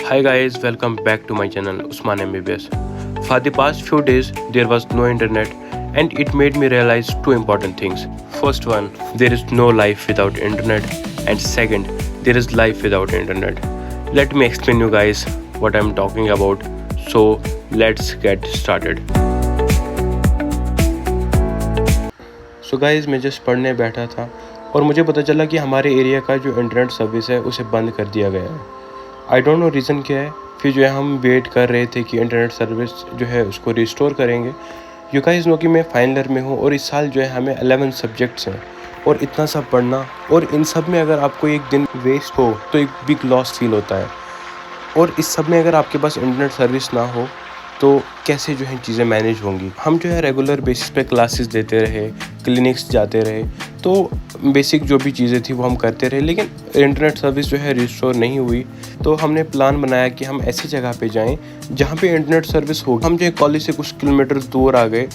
Hi guys, welcome back to my channel Usman MBBS. For the past few days, there was no internet and it made me realize two important things. First one, there is no life without internet, and second, there is life without internet. Let me explain you guys what I'm talking about. So let's get started. So guys मैं just पढ़ने बैठा था और मुझे पता चला कि हमारे एरिया का जो इंटरनेट सर्विस है उसे बंद कर दिया गया है। आई डोंट नो रीज़न क्या है। फिर जो है हम वेट कर रहे थे कि इंटरनेट सर्विस जो है उसको रिस्टोर करेंगे। यू गाइस नो कि मैं फाइनल ईयर में हूँ और इस साल जो है हमें 11 सब्जेक्ट्स हैं और इतना सब पढ़ना, और इन सब में अगर आपको एक दिन वेस्ट हो तो एक बिग लॉस फील होता है। और इस सब में अगर आपके पास इंटरनेट सर्विस ना हो तो कैसे जो है चीज़ें मैनेज होंगी। हम जो है रेगुलर बेसिस पे क्लासेस देते रहे, क्लिनिक्स जाते रहे, तो बेसिक जो भी चीज़ें थी वो हम करते रहे, लेकिन इंटरनेट सर्विस जो है रिस्टोर नहीं हुई। तो हमने प्लान बनाया कि हम ऐसी जगह पे जाएं जहाँ पे इंटरनेट सर्विस हो। हम जो है कॉलेज से कुछ किलोमीटर दूर आ गए।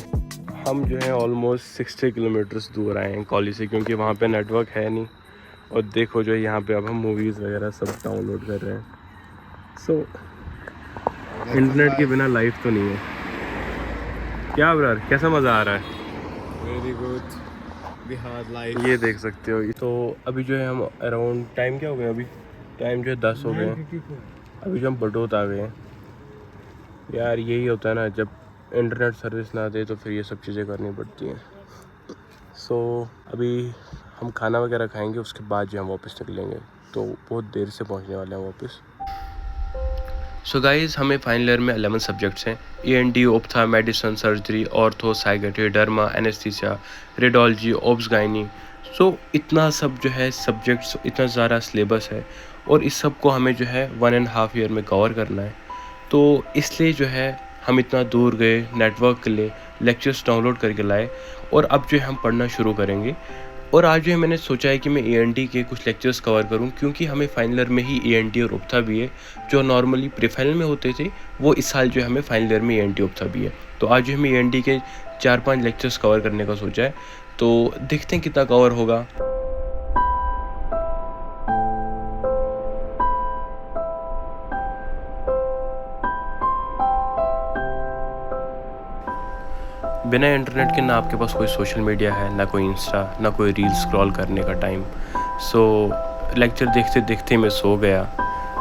हम जो है ऑलमोस्ट 60 किलोमीटर्स दूर आए हैं कॉलेज से, क्योंकि वहाँ पे नेटवर्क है नहीं। और देखो जो है यहाँ पे अब हम मूवीज़ वगैरह सब डाउनलोड कर रहे हैं। सो इंटरनेट के बिना लाइफ तो नहीं है। क्या ब्रदर, कैसा मज़ा आ रहा है? Very good Bihar life. ये देख सकते हो। तो अभी जो है हम अराउंड, टाइम क्या हो गया अभी? टाइम जो है 10 हो गए हैं। अभी जो हम बटोत आ गए हैं। यार यही होता है ना, जब इंटरनेट सर्विस ना दे तो फिर ये सब चीज़ें करनी पड़ती हैं। सो अभी हम खाना वगैरह खाएंगे, उसके बाद जो हम वापस निकलेंगे, तो बहुत देर से पहुंचने वाले हैं वापस। सो गाइज़, हमें फाइनल ईयर में 11 सब्जेक्ट्स हैं। ENT, ophtha, medicine, surgery, ortho, psychiatry, derma, anaesthesia, radiology, obs gynae. So इतना सब जो है सब्जेक्ट्स, इतना ज़्यादा सिलेबस है और इस सब को हमें जो है 1.5 ईयर में कवर करना है। तो इसलिए जो है हम इतना दूर गए, नेटवर्क के लिए लेक्चर्स डाउनलोड करके लाए और अब जो है हम पढ़ना शुरू करेंगे। और आज जो है मैंने सोचा है कि मैं ENT के कुछ लेक्चर्स कवर करूं, क्योंकि हमें फाइनल ईयर में ही ENT और ओप्था भी है। जो नॉर्मली प्री फाइनल में होते थे वो इस साल जो है हमें फाइनल ईयर में ENT ओप्था भी है। तो आज जो हमें ENT के 4-5 लेक्चर्स कवर करने का सोचा है, तो देखते हैं कितना कवर होगा। बिना इंटरनेट के ना आपके पास कोई सोशल मीडिया है, ना कोई इंस्टा, ना कोई रील स्क्रॉल करने का टाइम। सो लेक्चर देखते देखते मैं सो गया।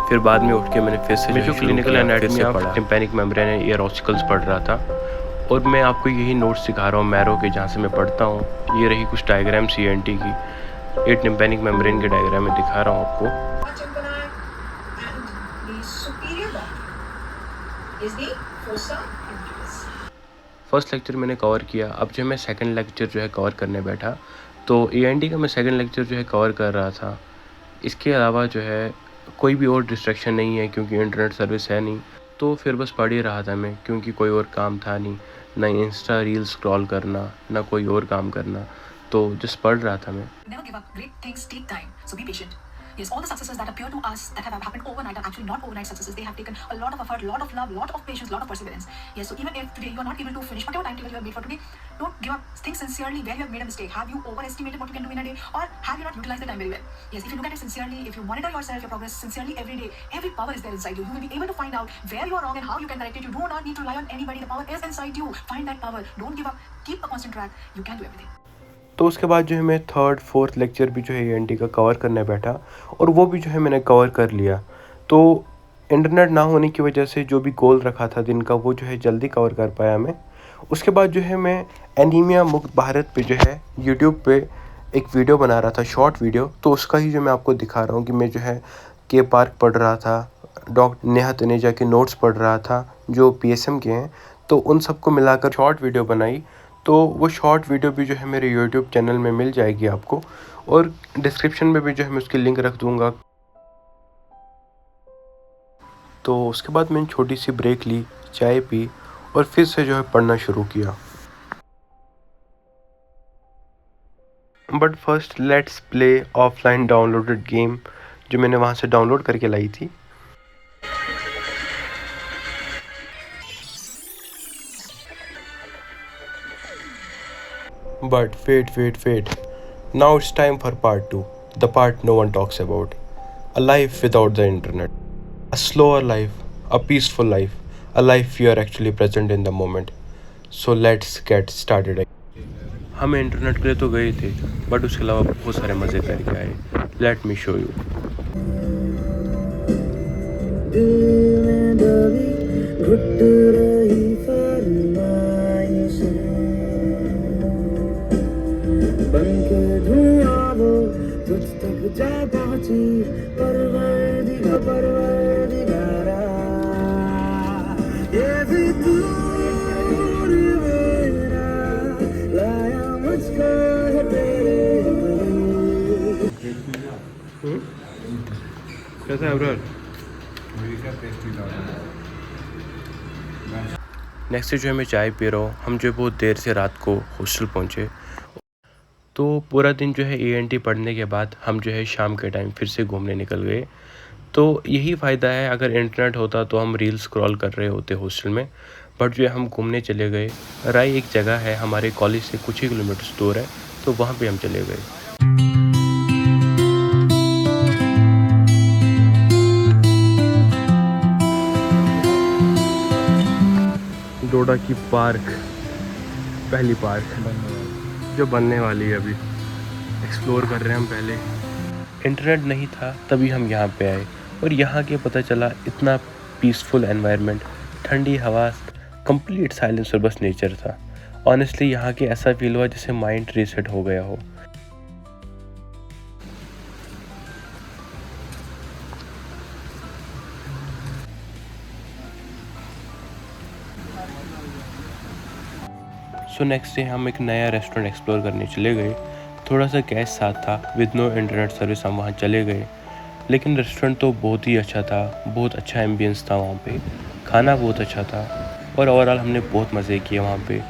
फिर बाद में उठ के मैंने फिर से जो clinical anatomy of tympanic membrane है, ईयर ऑसिकल्स पढ़ रहा था। और मैं आपको यही नोट्स सिखा रहा हूँ मैरो के, जहाँ से मैं पढ़ता हूँ। ये रही कुछ डायग्राम्स ENT की, ये टिम्पैनिक मेम्ब्रेन के डायग्राम में दिखा रहा हूँ आपको। फर्स्ट लेक्चर मैंने कवर किया। अब जो मैं सेकंड लेक्चर जो है कवर करने बैठा, तो ENT का मैं सेकंड लेक्चर जो है कवर कर रहा था। इसके अलावा जो है कोई भी और डिस्ट्रैक्शन नहीं है, क्योंकि इंटरनेट सर्विस है नहीं। तो फिर बस पढ़ ही रहा था मैं, क्योंकि कोई और काम था नहीं, ना इंस्टा रील स्क्रॉल करना, ना कोई और काम करना। तो जस्ट पढ़ रहा था मैं। Never give up. Great things take time, so be patient. Yes, all the successes that appear to us that have happened overnight are actually not overnight successes. They have taken a lot of effort, lot of love, lot of patience, lot of perseverance. Yes, so even if today you are not able to finish whatever timetable you have made for today, don't give up. Think sincerely where you have made a mistake. Have you overestimated what you can do in a day, or have you not utilized the time very well? Yes, if you look at it sincerely, if you monitor yourself, your progress sincerely every day, every power is there inside you. You will be able to find out where you are wrong and how you can correct it. You do not need to rely on anybody. The power is inside you. Find that power. Don't give up. Keep a constant track. You can do everything. तो उसके बाद जो है मैं third fourth lecture भी जो है ENT का कवर करने बैठा, और वो भी जो है मैंने कवर कर लिया। तो इंटरनेट ना होने की वजह से जो भी गोल रखा था दिन का, वो जो है जल्दी कवर कर पाया मैं। उसके बाद जो है मैं एनीमिया मुक्त भारत पे जो है यूट्यूब पे एक वीडियो बना रहा था, शॉर्ट वीडियो। तो उसका ही जो मैं आपको दिखा रहा हूँ कि मैं जो है के पार्क पढ़ रहा था, डॉक्टर नेहा तनेजा के नोट्स पढ़ रहा था जो PSM के हैं। तो उन सबको मिलाकर शॉर्ट वीडियो बनाई। तो वो शॉर्ट वीडियो भी जो है मेरे YouTube चैनल में मिल जाएगी आपको, और डिस्क्रिप्शन में भी जो है मैं उसकी लिंक रख दूँगा। तो उसके बाद मैंने छोटी सी ब्रेक ली, चाय पी और फिर से जो है पढ़ना शुरू किया। But first let's play offline downloaded game, जो मैंने वहाँ से डाउनलोड करके लाई थी। But wait. Now it's time for part 2, the part no one talks about. A life without the internet. A slower life, a peaceful life, a life you are actually present in the moment. So let's get started. हम internet के लिए तो गए थे, but उसके अलावा बहुत सारे मज़े करके आए. Let me show you. कैसा है ब्रदर? नेक्स्ट जो है मैं चाय पी रहा हूँ. हम जो बहुत देर से रात को हॉस्टल पहुँचे, तो पूरा दिन जो है ENT पढ़ने के बाद हम जो है शाम के टाइम फिर से घूमने निकल गए. तो यही फ़ायदा है, अगर इंटरनेट होता तो हम रील स्क्रॉल कर रहे होते हॉस्टल में, बट जो है हम घूमने चले गए. राय एक जगह है हमारे कॉलेज से कुछ ही किलोमीटर दूर है, तो वहाँ पे हम चले गए. डोडा की पार्क, पहली पार्क जो बनने वाली है, अभी एक्सप्लोर कर रहे हैं हम. पहले इंटरनेट नहीं था तभी हम यहाँ पे आए, और यहाँ के पता चला इतना पीसफुल एनवायरनमेंट, ठंडी हवा, कंप्लीट साइलेंस और बस नेचर था. ऑनेस्टली यहाँ के ऐसा फील हुआ जैसे माइंड रीसेट हो गया हो. सो नेक्स्ट डे हम एक नया रेस्टोरेंट एक्सप्लोर करने चले गए. थोड़ा सा कैश साथ था, विद नो इंटरनेट सर्विस हम वहाँ चले गए. लेकिन रेस्टोरेंट तो बहुत ही अच्छा था, बहुत अच्छा एम्बियंस था वहाँ पे, खाना बहुत अच्छा था, और ओवरऑल हमने बहुत मज़े किए वहाँ पे.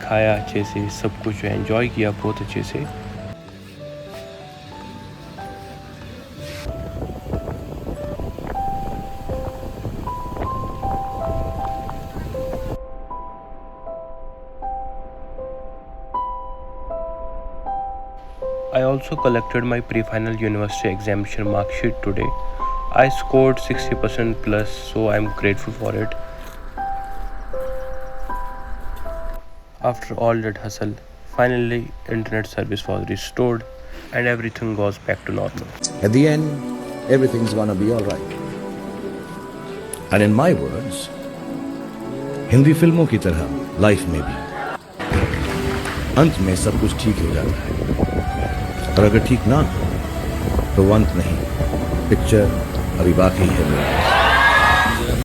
खाया अच्छे से, सब कुछ एंजॉय किया बहुत अच्छे से. I also collected my pre-final university examination mark sheet today. I scored 60% plus, so I'm grateful for it. After all that hustle, finally internet service was restored and everything goes back to normal. At the end, everything's gonna be alright. And in my words, Hindi फिल्मों की तरह life में भी अंत में सब कुछ ठीक हो जाता है. और अगर ठीक ना हो तो अंत नहीं, पिक्चर अभी बाकी है.